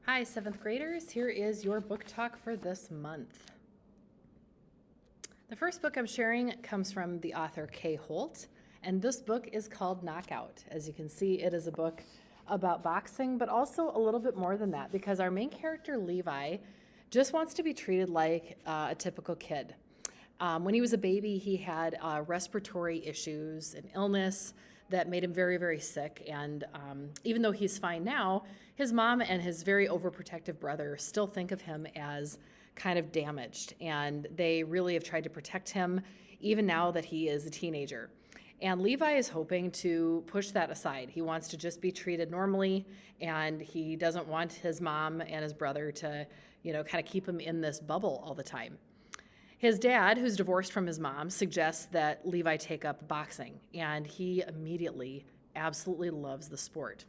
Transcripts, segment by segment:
Hi, 7th graders. Here is your book talk for this month. The first book I'm sharing comes from the author Kay Holt, and this book is called Knockout. As you can see, it is a book about boxing, but also a little bit more than that because our main character, Levi, just wants to be treated like a typical kid. When he was a baby, he had respiratory issues and illness that made him very, very sick. And even though he's fine now, his mom and his very overprotective brother still think of him as kind of damaged. And they really have tried to protect him, even now that he is a teenager. And Levi is hoping to push that aside. He wants to just be treated normally, and he doesn't want his mom and his brother to, kind of keep him in this bubble all the time. His dad, who's divorced from his mom, suggests that Levi take up boxing, and he immediately absolutely loves the sport.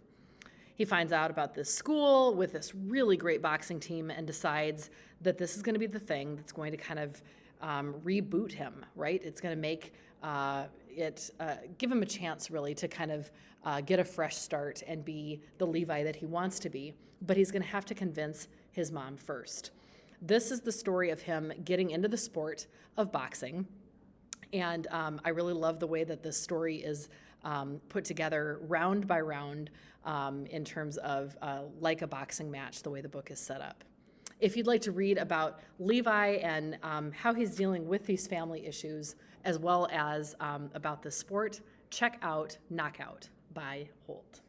He finds out about this school with this really great boxing team and decides that this is going to be the thing that's going to kind of reboot him, right? It's going to make give him a chance, really, to kind of get a fresh start and be the Levi that he wants to be, but he's going to have to convince his mom first. This is the story of him getting into the sport of boxing, and I really love the way that this story is put together round by round in terms of like a boxing match, the way the book is set up. If you'd like to read about Levi and how he's dealing with these family issues, as well as about the sport, check out Knockout by Holt.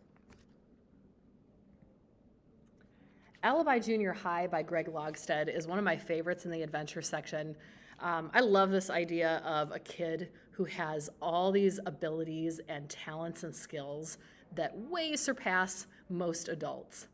Alibi Junior High by Greg Logstead is one of my favorites in the adventure section. I love this idea of a kid who has all these abilities and talents and skills that way surpass most adults.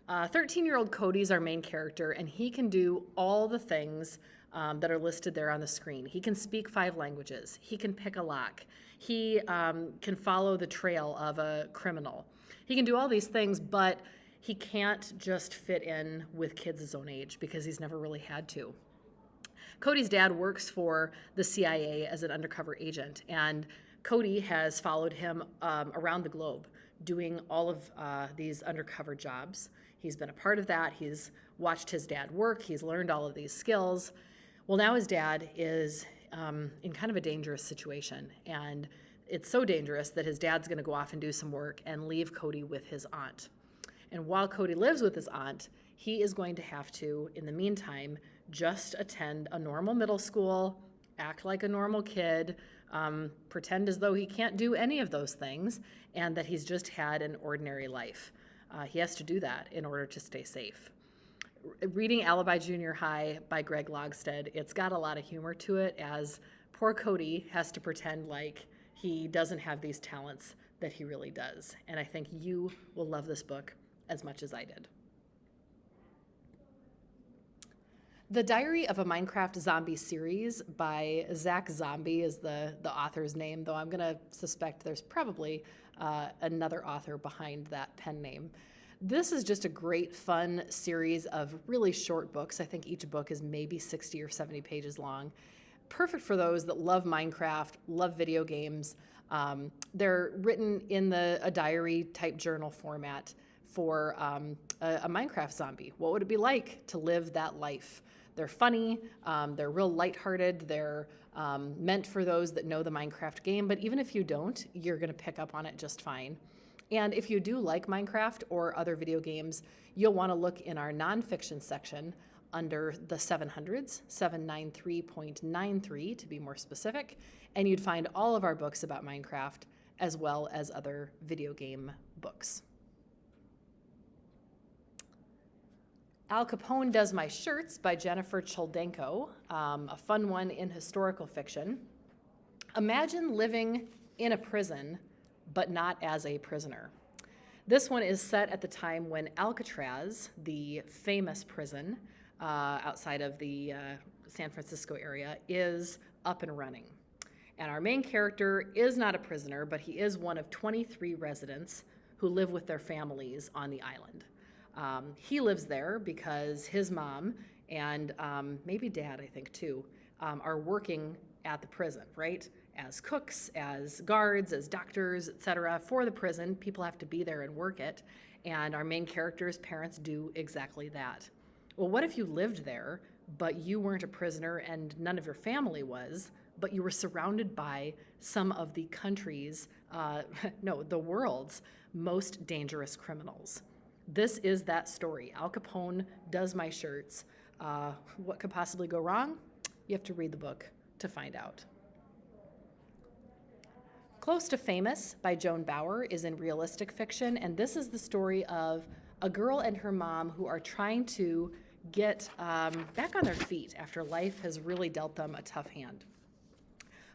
13-year-old Cody's our main character, and he can do all the things that are listed there on the screen. He can speak 5 languages. He can pick a lock. He can follow the trail of a criminal. He can do all these things, but he can't just fit in with kids his own age because he's never really had to. Cody's dad works for the CIA as an undercover agent, and Cody has followed him around the globe doing all of these undercover jobs. He's been a part of that. He's watched his dad work. He's learned all of these skills. Well, now his dad is in kind of a dangerous situation, and it's so dangerous that his dad's going to go off and do some work and leave Cody with his aunt. And while Cody lives with his aunt, he is going to have to, in the meantime, just attend a normal middle school, act like a normal kid, pretend as though he can't do any of those things, and that he's just had an ordinary life. He has to do that in order to stay safe. Reading Alibi Junior High by Greg Logstead, it's got a lot of humor to it, as poor Cody has to pretend like he doesn't have these talents that he really does. And I think you will love this book as much as I did. The Diary of a Minecraft Zombie series by Zach Zombie is the author's name, though I'm going to suspect there's probably another author behind that pen name. This is just a great, fun series of really short books. I think each book is maybe 60 or 70 pages long. Perfect for those that love Minecraft, love video games. They're written in a diary-type journal format for a Minecraft zombie. What would it be like to live that life? They're funny, they're real lighthearted, they're meant for those that know the Minecraft game, but even if you don't, you're gonna pick up on it just fine. And if you do like Minecraft or other video games, you'll wanna look in our nonfiction section under the 700s, 793.93 to be more specific, and you'd find all of our books about Minecraft as well as other video game books. Al Capone Does My Shirts by Jennifer Choldenko, a fun one in historical fiction. Imagine living in a prison, but not as a prisoner. This one is set at the time when Alcatraz, the famous prison outside of the San Francisco area, is up and running. And our main character is not a prisoner, but he is one of 23 residents who live with their families on the island. He lives there because his mom and maybe dad, I think too, are working at the prison, right? as cooks, as guards, as doctors, etc. For the prison. People have to be there and work it. And our main character's parents do exactly that. Well, what if you lived there, but you weren't a prisoner and none of your family was, but you were surrounded by some of the country's, the world's most dangerous criminals? This is that story. Al Capone does my shirts. What could possibly go wrong? You have to read the book to find out. Close to Famous by Joan Bauer is in realistic fiction, and this is the story of a girl and her mom who are trying to get back on their feet after life has really dealt them a tough hand.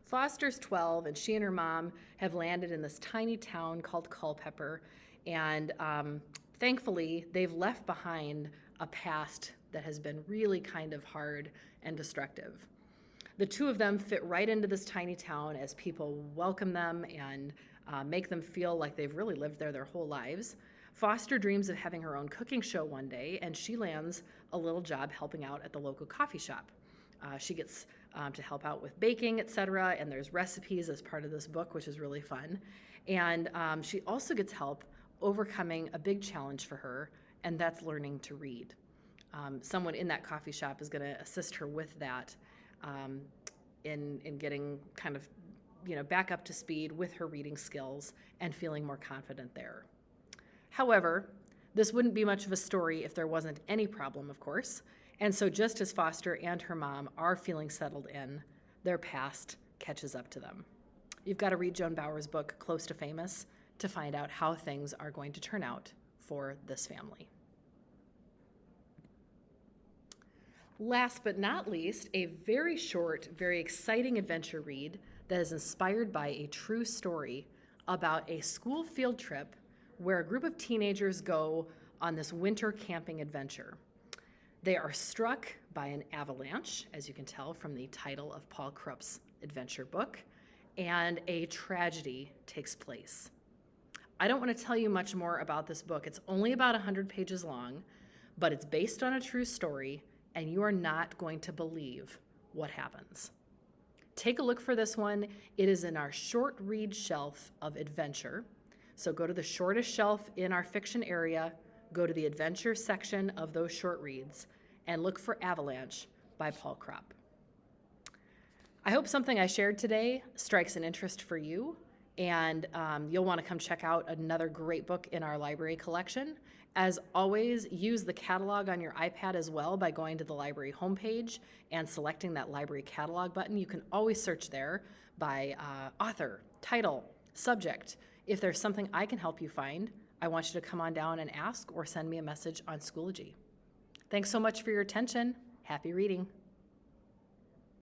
Foster's 12, and she and her mom have landed in this tiny town called Culpeper, and thankfully, they've left behind a past that has been really kind of hard and destructive. The two of them fit right into this tiny town as people welcome them and make them feel like they've really lived there their whole lives. Foster dreams of having her own cooking show one day, and she lands a little job helping out at the local coffee shop. She gets to help out with baking, etc., and there's recipes as part of this book, which is really fun. And she also gets help overcoming a big challenge for her, and that's learning to read. Someone in that coffee shop is going to assist her with that in getting kind of, back up to speed with her reading skills and feeling more confident there. However, this wouldn't be much of a story if there wasn't any problem, of course. And so just as Foster and her mom are feeling settled in, their past catches up to them. You've got to read Joan Bauer's book, Close to Famous, to find out how things are going to turn out for this family. Last but not least, a very short, very exciting adventure read that is inspired by a true story about a school field trip where a group of teenagers go on this winter camping adventure. They are struck by an avalanche, as you can tell from the title of Paul Krupp's adventure book, and a tragedy takes place. I don't want to tell you much more about this book. It's only about 100 pages long, but it's based on a true story, and you are not going to believe what happens. Take a look for this one. It is in our short read shelf of adventure. So go to the shortest shelf in our fiction area, go to the adventure section of those short reads, and look for Avalanche by Paul Krupp. I hope something I shared today strikes an interest for you, and you'll want to come check out another great book in our library collection. As always, use the catalog on your iPad as well by going to the library homepage and selecting that library catalog button. You can always search there by author, title, subject. If there's something I can help you find, I want you to come on down and ask or send me a message on Schoology. Thanks so much for your attention. Happy reading.